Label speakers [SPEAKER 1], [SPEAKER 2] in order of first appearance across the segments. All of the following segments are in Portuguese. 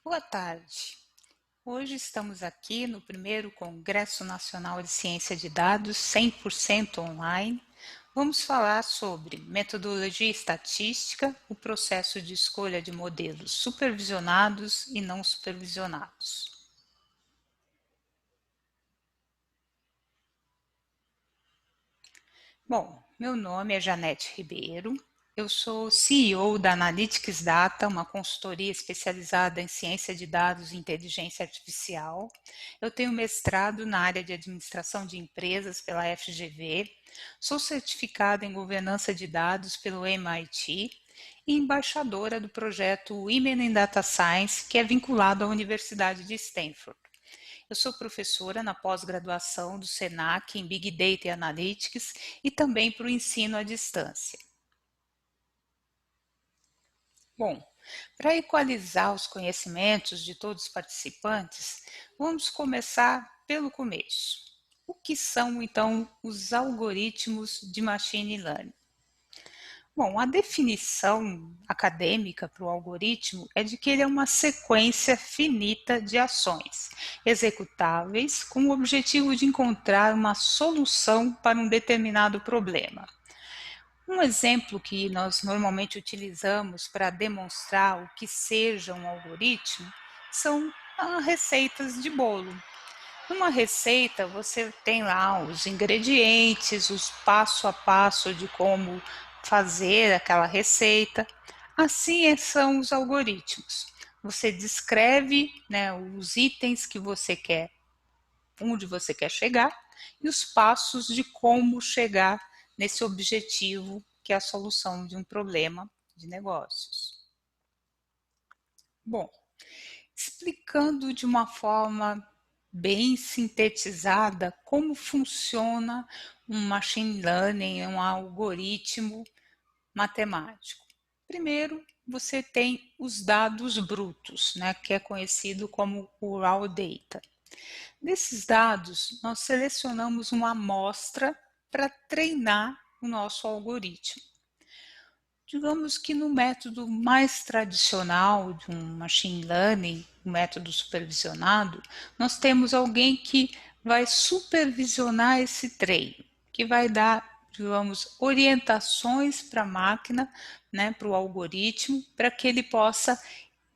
[SPEAKER 1] Boa tarde. Hoje estamos aqui no primeiro Congresso Nacional de Ciência de Dados 100% online. Vamos falar sobre metodologia estatística, o processo de escolha de modelos supervisionados e não supervisionados. Bom, meu nome é Janete Ribeiro, eu sou CEO da Analytics Data, uma consultoria especializada em ciência de dados e inteligência artificial. Eu tenho mestrado na área de administração de empresas pela FGV, sou certificada em governança de dados pelo MIT e embaixadora do projeto Women in Data Science, que é vinculado à Universidade de Stanford. Eu sou professora na pós-graduação do SENAC em Big Data e Analytics e também para o ensino à distância. Bom, para equalizar os conhecimentos de todos os participantes, vamos começar pelo começo. O que são, então, os algoritmos de Machine Learning? Bom, a definição acadêmica para o algoritmo é de que ele é uma sequência finita de ações executáveis com o objetivo de encontrar uma solução para um determinado problema. Um exemplo que nós normalmente utilizamos para demonstrar o que seja um algoritmo são receitas de bolo. Numa receita, você tem lá os ingredientes, os passo a passo de como fazer aquela receita. Assim são os algoritmos. Você descreve, né, os itens que você quer, onde você quer chegar, e os passos de como chegar nesse objetivo, que é a solução de um problema de negócios. Bom, explicando de uma forma bem sintetizada como funciona um machine learning, um algoritmo matemático. Primeiro, você tem os dados brutos, né, que é conhecido como o raw data. Desses dados, nós selecionamos uma amostra para treinar o nosso algoritmo. Digamos que no método mais tradicional de um machine learning, um método supervisionado, nós temos alguém que vai supervisionar esse treino, que vai dar, digamos, orientações para a máquina, né, para o algoritmo, para que ele possa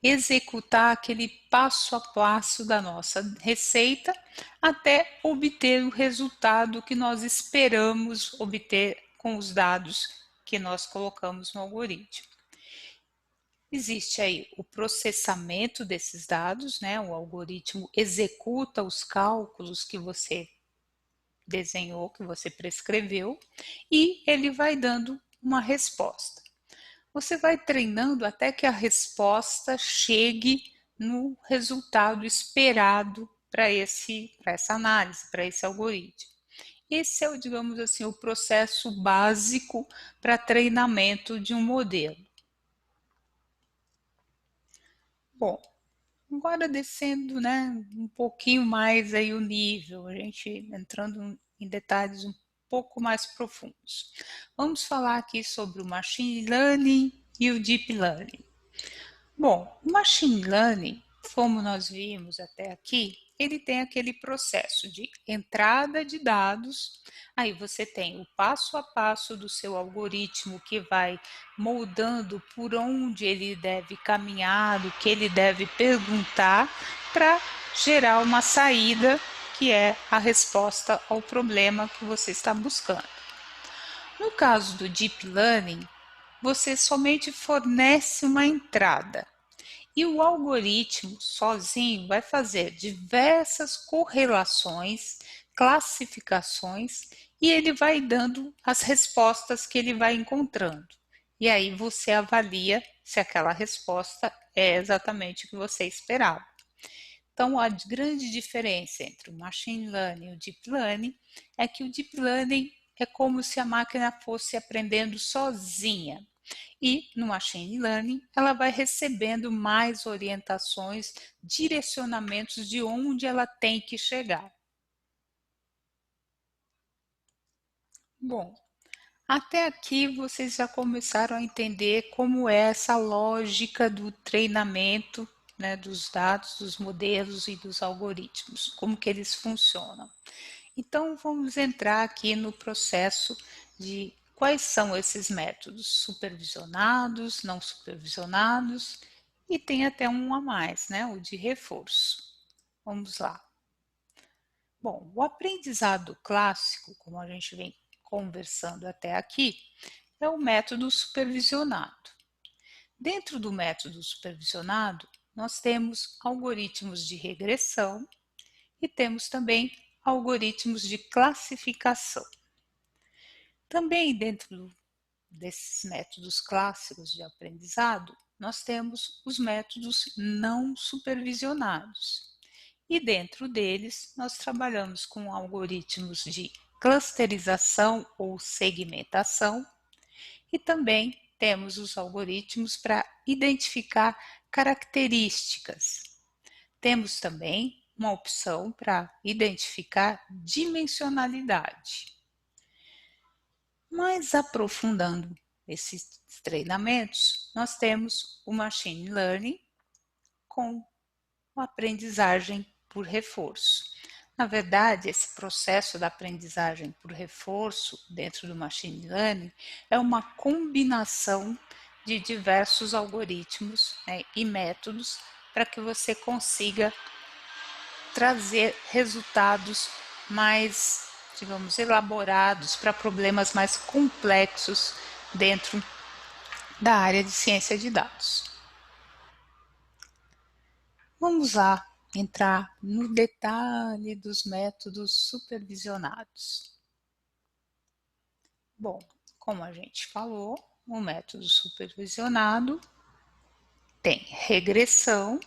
[SPEAKER 1] executar aquele passo a passo da nossa receita até obter o resultado que nós esperamos obter com os dados que nós colocamos no algoritmo. Existe aí o processamento desses dados, né? O algoritmo executa os cálculos que você desenhou, que você prescreveu, e ele vai dando uma resposta. Você vai treinando até que a resposta chegue no resultado esperado para essa análise, para esse algoritmo. Esse é, digamos assim, o processo básico para treinamento de um modelo. Bom, agora descendo, né, um pouquinho mais aí o nível, a gente entrando em detalhes um pouco mais profundos. Vamos falar aqui sobre o Machine Learning e o Deep Learning. Bom, o Machine Learning, como nós vimos até aqui, ele tem aquele processo de entrada de dados, aí você tem o passo a passo do seu algoritmo que vai moldando por onde ele deve caminhar, o que ele deve perguntar para gerar uma saída que é a resposta ao problema que você está buscando. No caso do Deep Learning, você somente fornece uma entrada. E o algoritmo sozinho vai fazer diversas correlações, classificações e ele vai dando as respostas que ele vai encontrando. E aí você avalia se aquela resposta é exatamente o que você esperava. Então, a grande diferença entre o Machine Learning e o Deep Learning é que o Deep Learning é como se a máquina fosse aprendendo sozinha. E no Machine Learning, ela vai recebendo mais orientações, direcionamentos de onde ela tem que chegar. Bom, até aqui vocês já começaram a entender como é essa lógica do treinamento, né, dos dados, dos modelos e dos algoritmos, como que eles funcionam. Então, vamos entrar aqui no processo de quais são esses métodos supervisionados, não supervisionados, e tem até um a mais, né, o de reforço. Vamos lá. Bom, o aprendizado clássico, como a gente vem conversando até aqui, é o método supervisionado. Dentro do método supervisionado, nós temos algoritmos de regressão e temos também algoritmos de classificação. Também dentro desses métodos clássicos de aprendizado, nós temos os métodos não supervisionados. E dentro deles, nós trabalhamos com algoritmos de clusterização ou segmentação e também temos os algoritmos para identificar características. Temos também uma opção para identificar dimensionalidade. Mas aprofundando esses treinamentos, nós temos o Machine Learning com a aprendizagem por reforço. Na verdade, esse processo da aprendizagem por reforço dentro do Machine Learning é uma combinação de diversos algoritmos, né, e métodos para que você consiga trazer resultados mais, digamos, elaborados para problemas mais complexos dentro da área de ciência de dados. Vamos lá entrar no detalhe dos métodos supervisionados. Bom, como a gente falou, o método supervisionado tem regressão,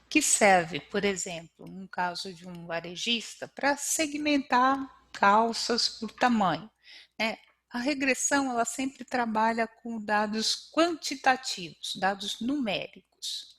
[SPEAKER 1] que serve, por exemplo, no caso de um varejista, para segmentar calças por tamanho, né? A regressão ela sempre trabalha com dados quantitativos, dados numéricos.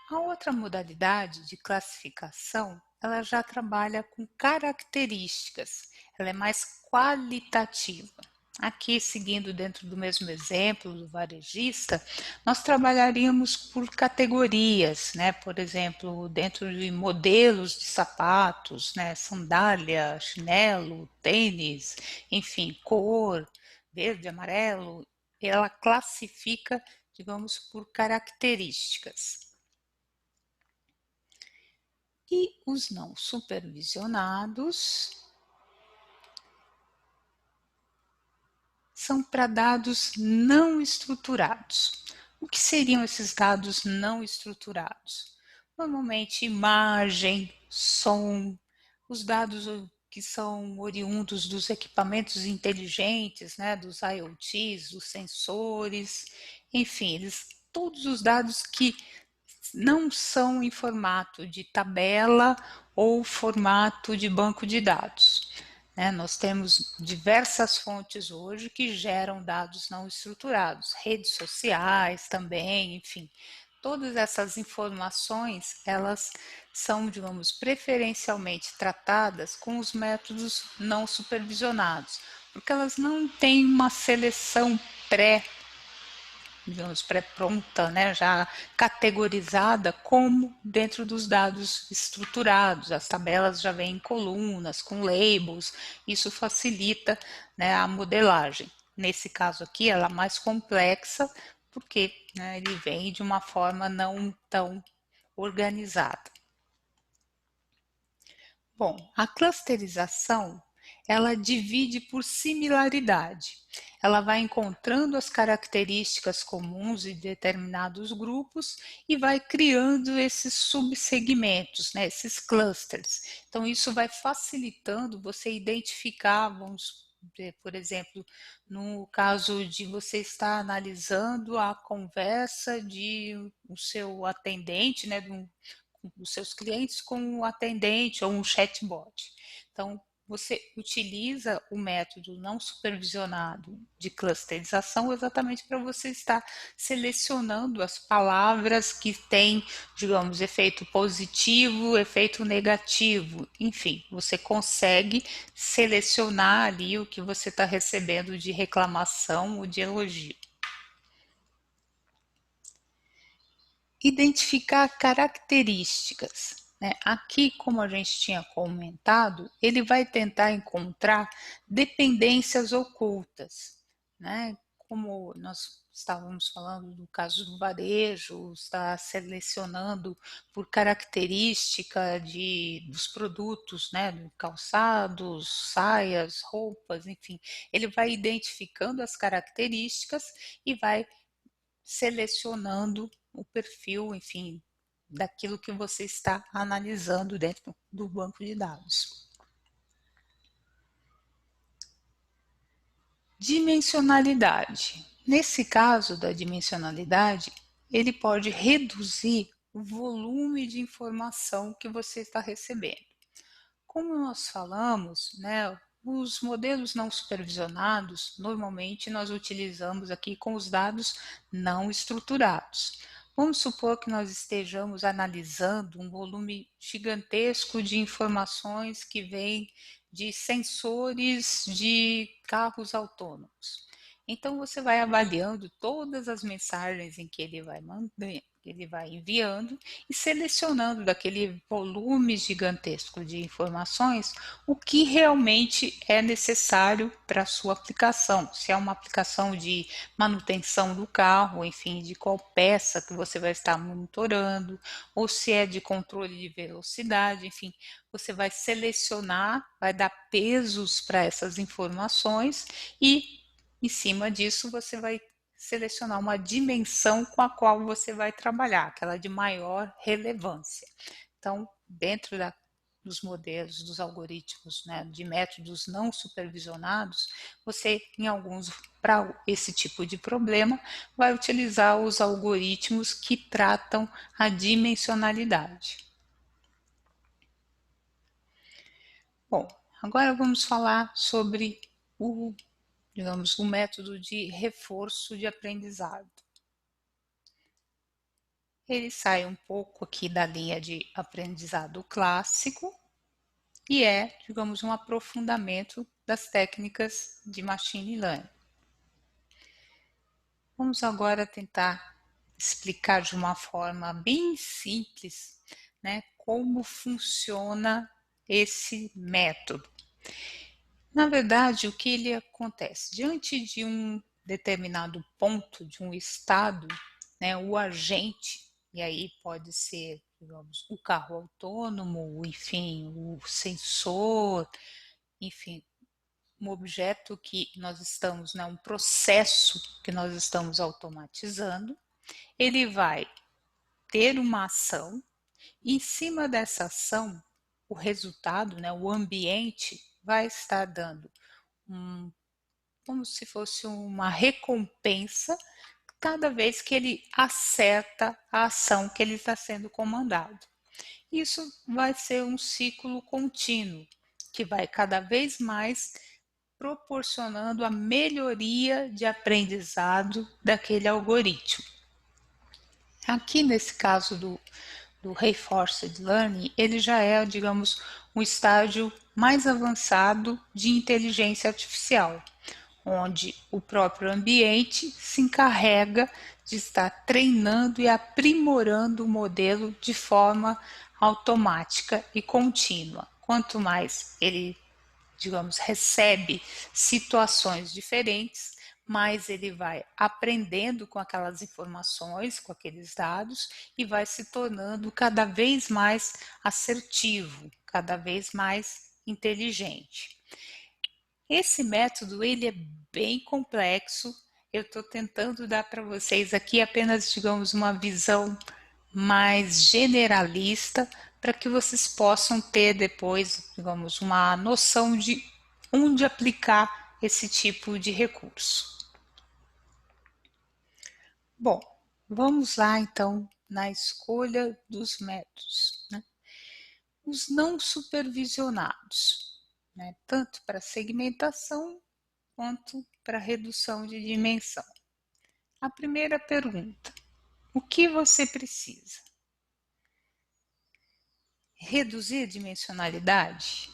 [SPEAKER 1] A outra modalidade de classificação, ela já trabalha com características, ela é mais qualitativa. Aqui, seguindo dentro do mesmo exemplo do varejista, nós trabalharíamos por categorias, né? Por exemplo, dentro de modelos de sapatos, né? Sandália, chinelo, tênis, enfim, cor, verde, amarelo, ela classifica, digamos, por características. E os não supervisionados são para dados não estruturados. O que seriam esses dados não estruturados? Normalmente imagem, som, os dados que são oriundos dos equipamentos inteligentes, né, dos IoTs, dos sensores, enfim, todos os dados que não são em formato de tabela ou formato de banco de dados. Né? Nós temos diversas fontes hoje que geram dados não estruturados, redes sociais também, enfim. Todas essas informações, elas são, digamos, preferencialmente tratadas com os métodos não supervisionados, porque elas não têm uma seleção digamos, pré-pronta, né, já categorizada como dentro dos dados estruturados. As tabelas já vêm em colunas, com labels, isso facilita, né, a modelagem. Nesse caso aqui, ela é mais complexa, porque, né, ele vem de uma forma não tão organizada. Bom, a clusterização, ela divide por similaridade. Ela vai encontrando as características comuns de determinados grupos e vai criando esses subsegmentos, né, esses clusters. Então, isso vai facilitando você identificar, vamos ver, por exemplo, no caso de você estar analisando a conversa de o seu atendente, né, dos seus clientes com um atendente ou um chatbot. Então, você utiliza o método não supervisionado de clusterização exatamente para você estar selecionando as palavras que têm, digamos, efeito positivo, efeito negativo, enfim, você consegue selecionar ali o que você está recebendo de reclamação ou de elogio. Identificar características, né? Aqui, como a gente tinha comentado, ele vai tentar encontrar dependências ocultas, né? Como nós estávamos falando do caso do varejo, está selecionando por característica dos produtos, né? Calçados, saias, roupas, enfim. Ele vai identificando as características e vai selecionando o perfil, enfim, daquilo que você está analisando dentro do banco de dados. Dimensionalidade. Nesse caso da dimensionalidade, ele pode reduzir o volume de informação que você está recebendo. Como nós falamos, né, os modelos não supervisionados, normalmente nós utilizamos aqui com os dados não estruturados. Vamos supor que nós estejamos analisando um volume gigantesco de informações que vem de sensores de carros autônomos. Então você vai avaliando todas as mensagens em que ele vai mandando, que ele vai enviando e selecionando daquele volume gigantesco de informações o que realmente é necessário para a sua aplicação. Se é uma aplicação de manutenção do carro, enfim, de qual peça que você vai estar monitorando, ou se é de controle de velocidade, enfim, você vai selecionar, vai dar pesos para essas informações e em cima disso você vai selecionar uma dimensão com a qual você vai trabalhar, aquela de maior relevância. Então, dentro dos modelos, dos algoritmos, né, de métodos não supervisionados, você, em alguns, para esse tipo de problema, vai utilizar os algoritmos que tratam a dimensionalidade. Bom, agora vamos falar sobre o método de reforço de aprendizado. Ele sai um pouco aqui da linha de aprendizado clássico e é, digamos, um aprofundamento das técnicas de machine learning. Vamos agora tentar explicar de uma forma bem simples, né, como funciona esse método. Na verdade, o que ele acontece? Diante de um determinado ponto, de um estado, né, o agente, e aí pode ser, digamos, o carro autônomo, enfim, o sensor, enfim, um objeto que nós estamos, né, um processo que nós estamos automatizando, ele vai ter uma ação, e em cima dessa ação, o resultado, né, o ambiente, vai estar dando como se fosse uma recompensa cada vez que ele acerta a ação que ele está sendo comandado. Isso vai ser um ciclo contínuo, que vai cada vez mais proporcionando a melhoria de aprendizado daquele algoritmo. Aqui nesse caso do Reinforced Learning, ele já é, digamos, um estágio mais avançado de inteligência artificial, onde o próprio ambiente se encarrega de estar treinando e aprimorando o modelo de forma automática e contínua. Quanto mais ele, digamos, recebe situações diferentes, mais ele vai aprendendo com aquelas informações, com aqueles dados e vai se tornando cada vez mais assertivo, cada vez mais inteligente. Esse método ele é bem complexo. Eu estou tentando dar para vocês aqui apenas, digamos, uma visão mais generalista para que vocês possam ter depois, digamos, uma noção de onde aplicar esse tipo de recurso. Bom, vamos lá então na escolha dos métodos, né? Os não supervisionados, né? Tanto para segmentação quanto para redução de dimensão. A primeira pergunta: o que você precisa? Reduzir a dimensionalidade?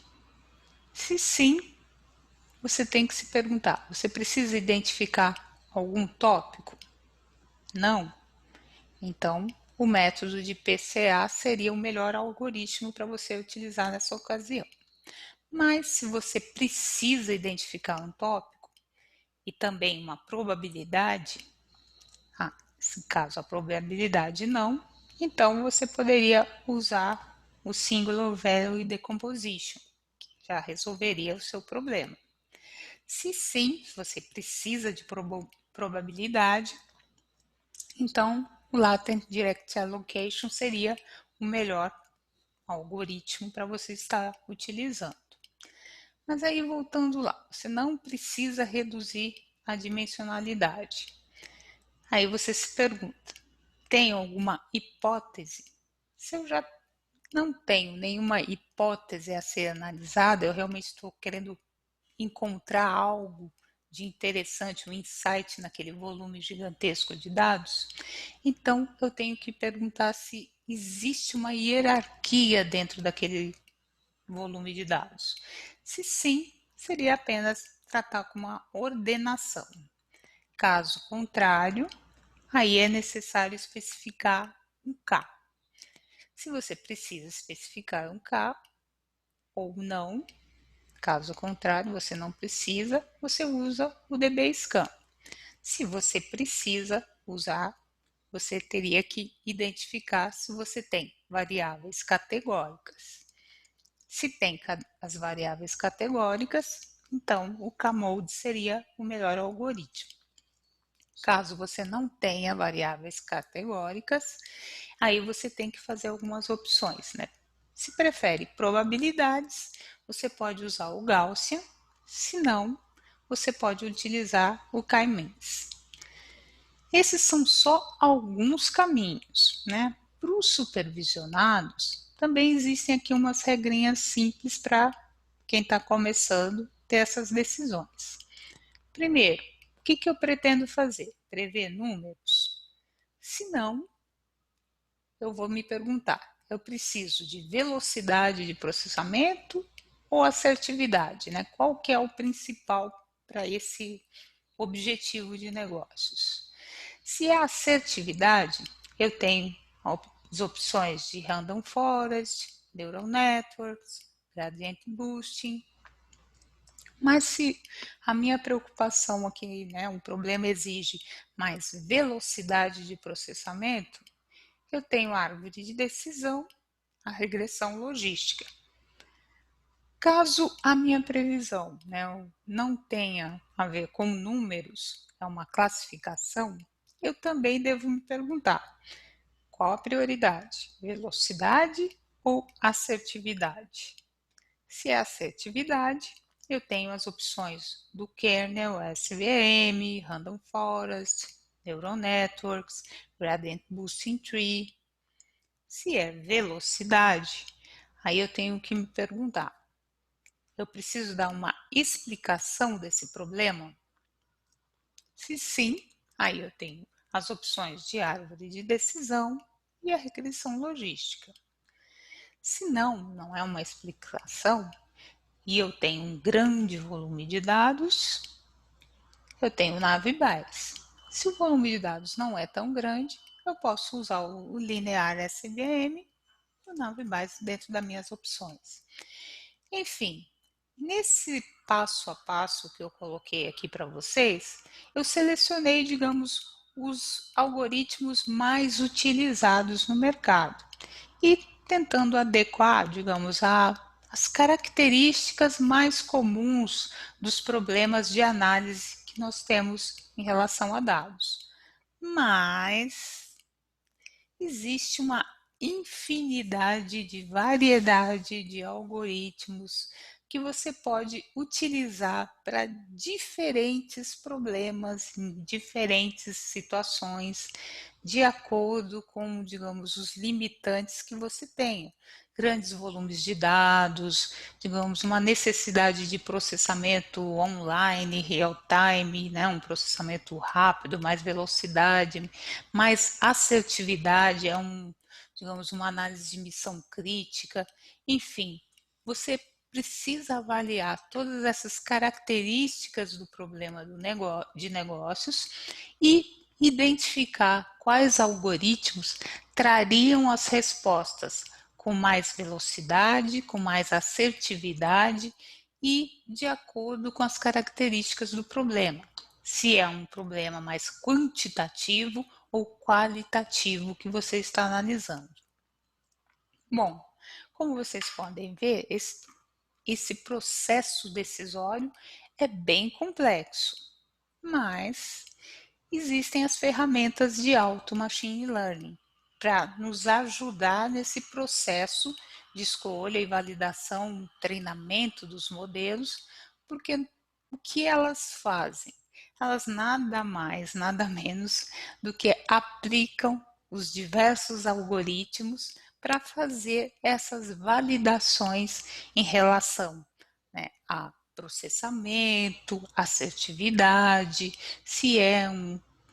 [SPEAKER 1] Se sim, você tem que se perguntar: você precisa identificar algum tópico? Não? Então, o método de PCA seria o melhor algoritmo para você utilizar nessa ocasião. Mas se você precisa identificar um tópico e também uma probabilidade, nesse caso a probabilidade não, então você poderia usar o Singular Value Decomposition, que já resolveria o seu problema. Se sim, você precisa de probabilidade, então o Latent Direct Allocation seria o melhor algoritmo para você estar utilizando. Mas aí voltando lá, você não precisa reduzir a dimensionalidade. Aí você se pergunta, tem alguma hipótese? Se eu já não tenho nenhuma hipótese a ser analisada, eu realmente estou querendo encontrar algo de interessante, um insight naquele volume gigantesco de dados, então eu tenho que perguntar se existe uma hierarquia dentro daquele volume de dados. Se sim, seria apenas tratar com uma ordenação. Caso contrário, aí é necessário especificar um K. Se você precisa especificar um K ou não, caso contrário, você não precisa, você usa o DBSCAN. Se você precisa usar, você teria que identificar se você tem variáveis categóricas. Se tem as variáveis categóricas, então o K-mode seria o melhor algoritmo. Caso você não tenha variáveis categóricas, aí você tem que fazer algumas opções, né? Se prefere probabilidades, você pode usar o Gaussian, se não, você pode utilizar o K-means. Esses são só alguns caminhos, né? Para os supervisionados, também existem aqui umas regrinhas simples para quem está começando ter essas decisões. Primeiro, o que eu pretendo fazer? Prever números? Se não, eu vou me perguntar, eu preciso de velocidade de processamento ou assertividade, né? Qual que é o principal para esse objetivo de negócios? Se é assertividade, eu tenho as opções de Random Forest, Neural Networks, Gradient Boosting. Mas se a minha preocupação aqui, né, um problema exige mais velocidade de processamento, eu tenho a árvore de decisão, a regressão logística. Caso a minha previsão, né, não tenha a ver com números, é uma classificação, eu também devo me perguntar qual a prioridade, velocidade ou assertividade? Se é assertividade, eu tenho as opções do kernel, SVM, Random Forest, Neural Networks, Gradient Boosting Tree. Se é velocidade, aí eu tenho que me perguntar, eu preciso dar uma explicação desse problema? Se sim, aí eu tenho as opções de árvore de decisão e a regressão logística. Se não é uma explicação e eu tenho um grande volume de dados, eu tenho Navibytes. Se o volume de dados não é tão grande, eu posso usar o linear SVM e o Navibytes dentro das minhas opções. Enfim, nesse passo a passo que eu coloquei aqui para vocês, eu selecionei, digamos, os algoritmos mais utilizados no mercado e tentando adequar, digamos, as características mais comuns dos problemas de análise que nós temos em relação a dados. Mas existe uma infinidade de variedade de algoritmos que você pode utilizar para diferentes problemas, em diferentes situações, de acordo com, digamos, os limitantes que você tenha. Grandes volumes de dados, digamos, uma necessidade de processamento online, real time, né? Um processamento rápido, mais velocidade, mais assertividade, digamos, uma análise de missão crítica, enfim, você precisa avaliar todas essas características do problema de negócios e identificar quais algoritmos trariam as respostas com mais velocidade, com mais assertividade e de acordo com as características do problema. Se é um problema mais quantitativo ou qualitativo que você está analisando. Bom, como vocês podem ver, esse processo decisório é bem complexo, mas existem as ferramentas de auto machine learning para nos ajudar nesse processo de escolha e validação, treinamento dos modelos, porque o que elas fazem? Elas nada mais, nada menos do que aplicam os diversos algoritmos para fazer essas validações em relação, né, a processamento, assertividade, se é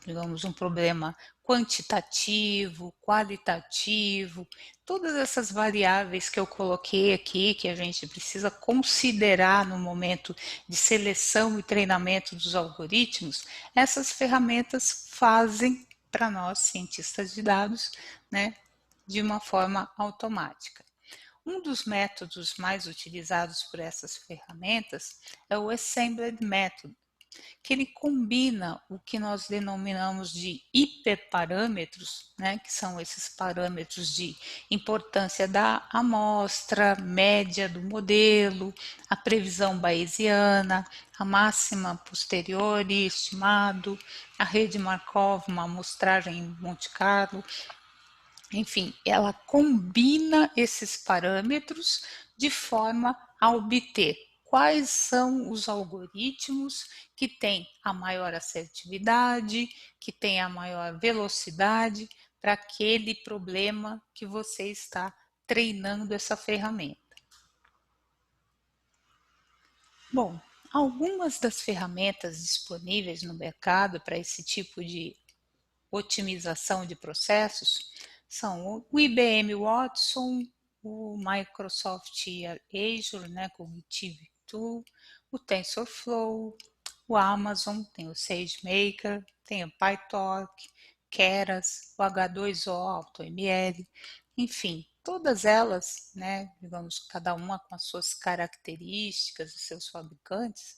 [SPEAKER 1] digamos, um problema quantitativo, qualitativo, todas essas variáveis que eu coloquei aqui, que a gente precisa considerar no momento de seleção e treinamento dos algoritmos, essas ferramentas fazem para nós, cientistas de dados, né, de uma forma automática. Um dos métodos mais utilizados por essas ferramentas é o Assembled Method, que ele combina o que nós denominamos de hiperparâmetros, né, que são esses parâmetros de importância da amostra, média do modelo, a previsão bayesiana, a máxima posterior estimado, a rede Markov, uma amostragem em Monte Carlo, enfim, ela combina esses parâmetros de forma a obter quais são os algoritmos que têm a maior assertividade, que têm a maior velocidade para aquele problema que você está treinando essa ferramenta. Bom, algumas das ferramentas disponíveis no mercado para esse tipo de otimização de processos são o IBM Watson, o Microsoft Azure, né, Cognitive Tool, o TensorFlow, o Amazon, tem o SageMaker, tem o PyTorch, Keras, o H2O, AutoML, enfim, todas elas, né, digamos, cada uma com as suas características, os seus fabricantes,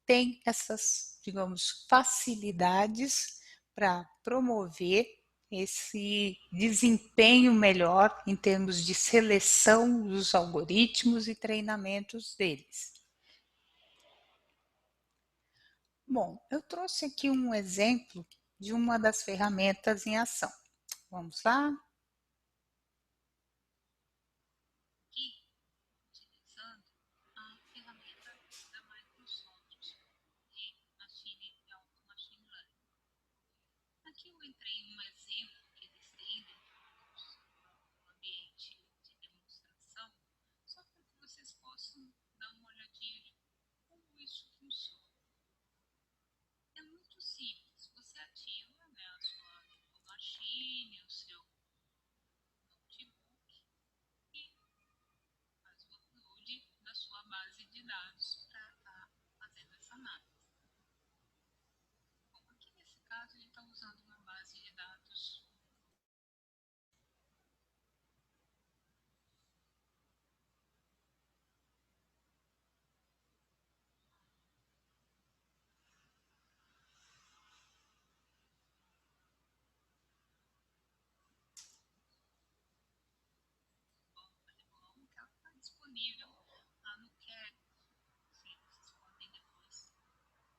[SPEAKER 1] tem essas, digamos, facilidades para promover esse desempenho melhor em termos de seleção dos algoritmos e treinamentos deles. Bom, eu trouxe aqui um exemplo de uma das ferramentas em ação. Vamos lá? Aqui, utilizando a ferramenta da Microsoft de Machine Learning. Aqui eu entrei em um exemplo que eles têm dentro do ambiente de demonstração, só para que vocês possam dar uma olhadinha de como isso funciona. É muito simples, você ativa, né, a sua machine, o seu notebook e faz o upload da sua base de dados para estar fazendo essa análise. Bom, aqui nesse caso ele está usando uma base de dados que ela está disponível lá no Kaggle. Sim, vocês podem depois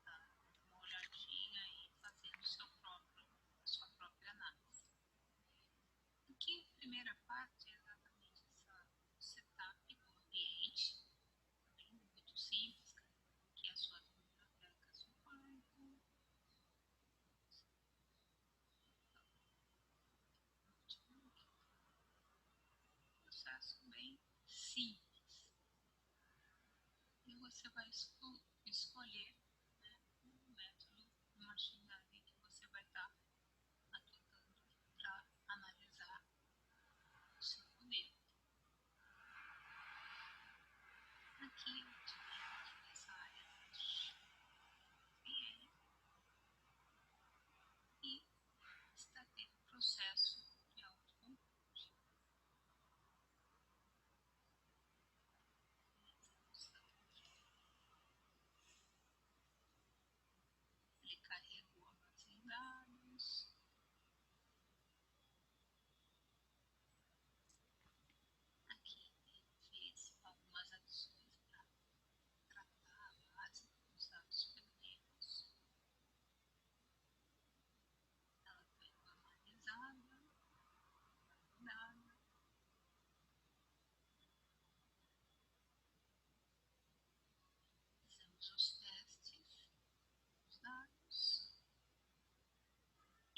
[SPEAKER 1] dar uma olhadinha e fazer a sua própria análise. Aqui, a primeira parte é exatamente o setup do ambiente, também muito simples, que é as suas bibliotecas do Python, notebook, processo bem simples. E você vai escolher, né, o método de machine learning que você vai estar aplicando para analisar o seu modelo. Aqui eu utilizei essa área de VN e Ele carregou a base de dados. Aqui ele fez algumas adições para tratar a base com os dados pioneros. Ela foi normalizada, validada. Fizemos os testes dos dados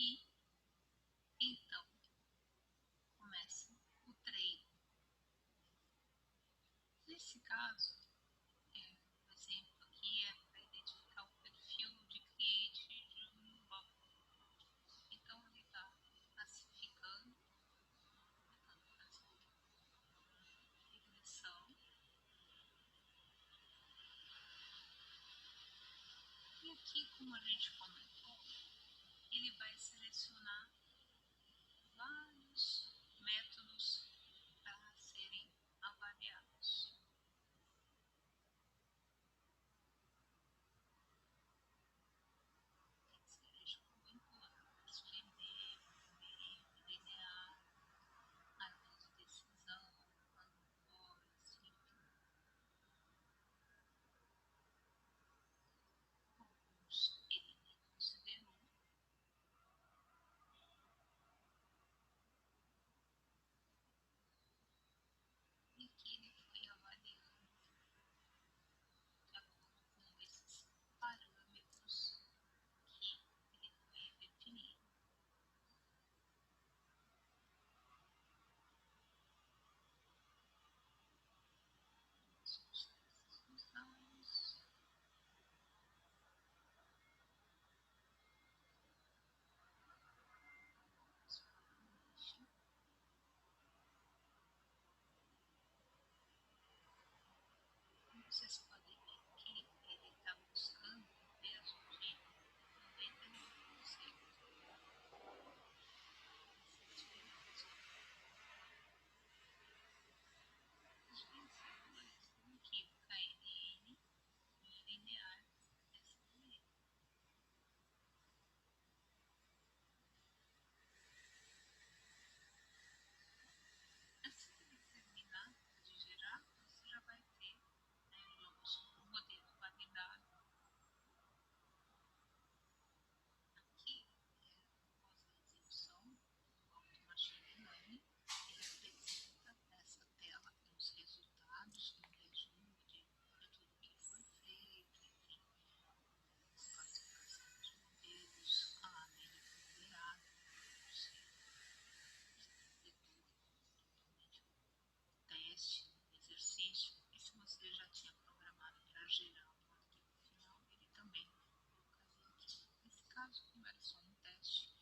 [SPEAKER 1] e então começa o treino. Nesse caso, o exemplo aqui é para identificar o perfil de cliente de um banco. Então ele está classificando, tentando fazer regressão. E aqui, como a gente comentou, ele vai selecionar vários métodos para serem avaliados. Seja vinculados, GD, meio, linear, análise de decisão, voz, enfim. Alguns ele nem considerou. E aqui ele foi avaliando de acordo com esses parâmetros que ele foi definindo. Os testes dos dados. Como vocês podem ver aqui, ele está buscando um peso de 99%. Os vencedores são aqui o KNN e o linear SPM. Assim que ele terminar de gerar, você já vai ter o modelo validado. Aqui, após a execução do Auto Machine Learning, ele apresenta nessa tela os resultados, um resumo de tudo que foi feito, enfim, classificação dos modelos, a nele foi gerado, você completou totalmente o teste, o exercício, e se você já tinha programado para gerar um arquivo final, ele também colocaria aqui. Nesse caso, como era só um teste,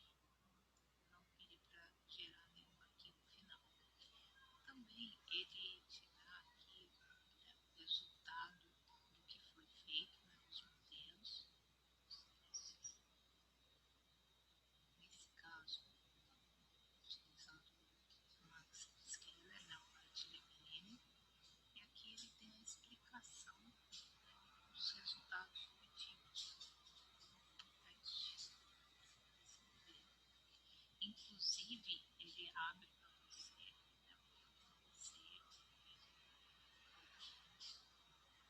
[SPEAKER 1] não pedi para gerar nenhum arquivo final. Também ele te dá aqui o resultado do que foi feito, os modelos, os testes. Nesse caso, utilizando o Max Scaler, na parte de MN, e aqui ele tem a explicação dos resultados obtidos no teste. Inclusive, ele abre para você,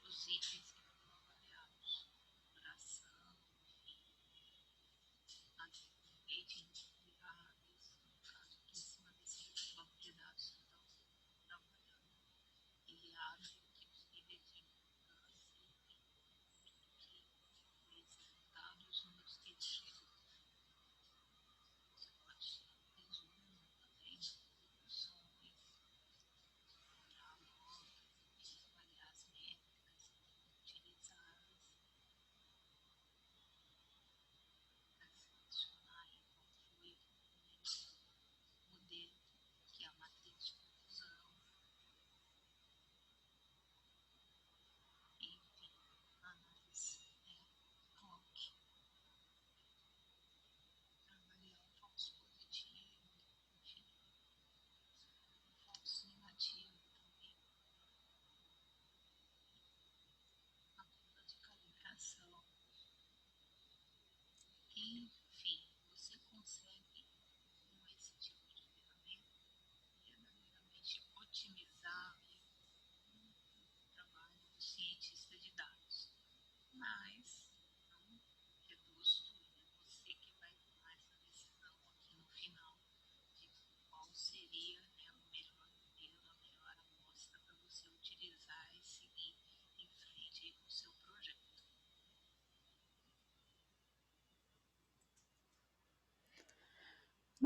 [SPEAKER 1] os itens que foram avaliados, duração, rating de dados, no caso aqui em cima desse banco de dados que estão trabalhando. Ele abre aqui os níveis de importância e tudo que foi executado, os números que ele chegou. Você pode resumo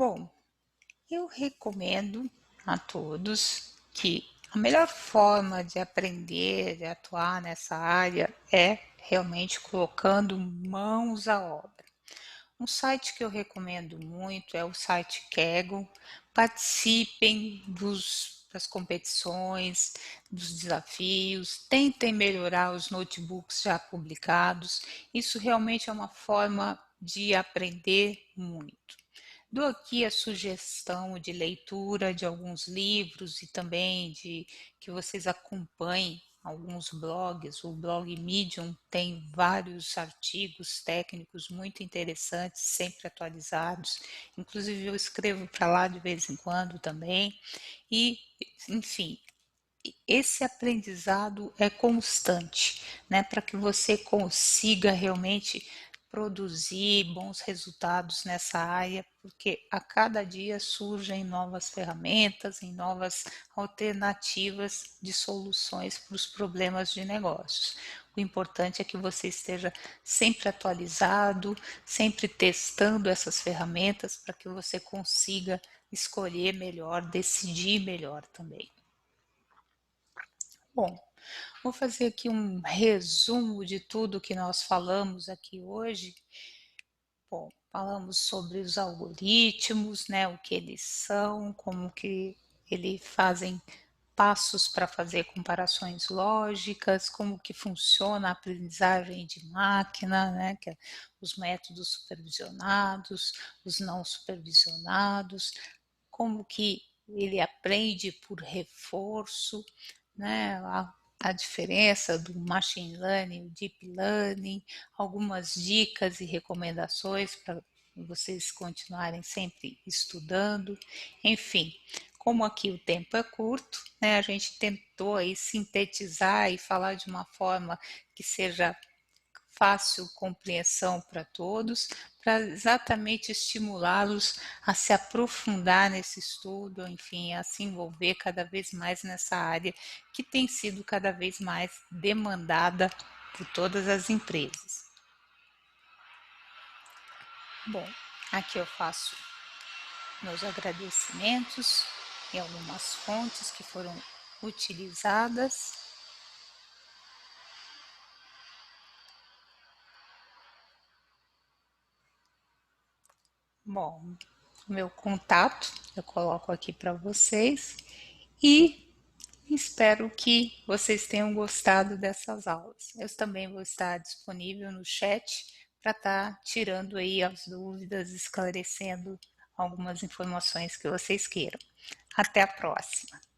[SPEAKER 1] Bom, eu recomendo a todos que a melhor forma de aprender, de atuar nessa área é realmente colocando mãos à obra. Um site que eu recomendo muito é o site Kaggle. Participem das competições, dos desafios, tentem melhorar os notebooks já publicados. Isso realmente é uma forma de aprender muito. Dou aqui a sugestão de leitura de alguns livros e também de que vocês acompanhem alguns blogs. O blog Medium tem vários artigos técnicos muito interessantes, sempre atualizados. Inclusive eu escrevo para lá de vez em quando também. E, enfim, esse aprendizado é constante, né, para que você consiga realmente produzir bons resultados nessa área, porque a cada dia surgem novas ferramentas e novas alternativas de soluções para os problemas de negócios. O importante é que você esteja sempre atualizado, sempre testando essas ferramentas para que você consiga escolher melhor, decidir melhor também. Bom, vou fazer aqui um resumo de tudo que nós falamos aqui hoje. Bom, falamos sobre os algoritmos, né, o que eles são, como que eles fazem passos para fazer comparações lógicas, como que funciona a aprendizagem de máquina, né, que é os métodos supervisionados, os não supervisionados, como que ele aprende por reforço, né, a diferença do machine learning, o deep learning, algumas dicas e recomendações para vocês continuarem sempre estudando, enfim. Como aqui o tempo é curto, né, a gente tentou aí sintetizar e falar de uma forma que seja fácil compreensão para todos, para exatamente estimulá-los a se aprofundar nesse estudo, enfim, a se envolver cada vez mais nessa área que tem sido cada vez mais demandada por todas as empresas. Bom, aqui eu faço meus agradecimentos em algumas fontes que foram utilizadas. Bom, meu contato eu coloco aqui para vocês e espero que vocês tenham gostado dessas aulas. Eu também vou estar disponível no chat para estar tirando aí as dúvidas, esclarecendo algumas informações que vocês queiram. Até a próxima!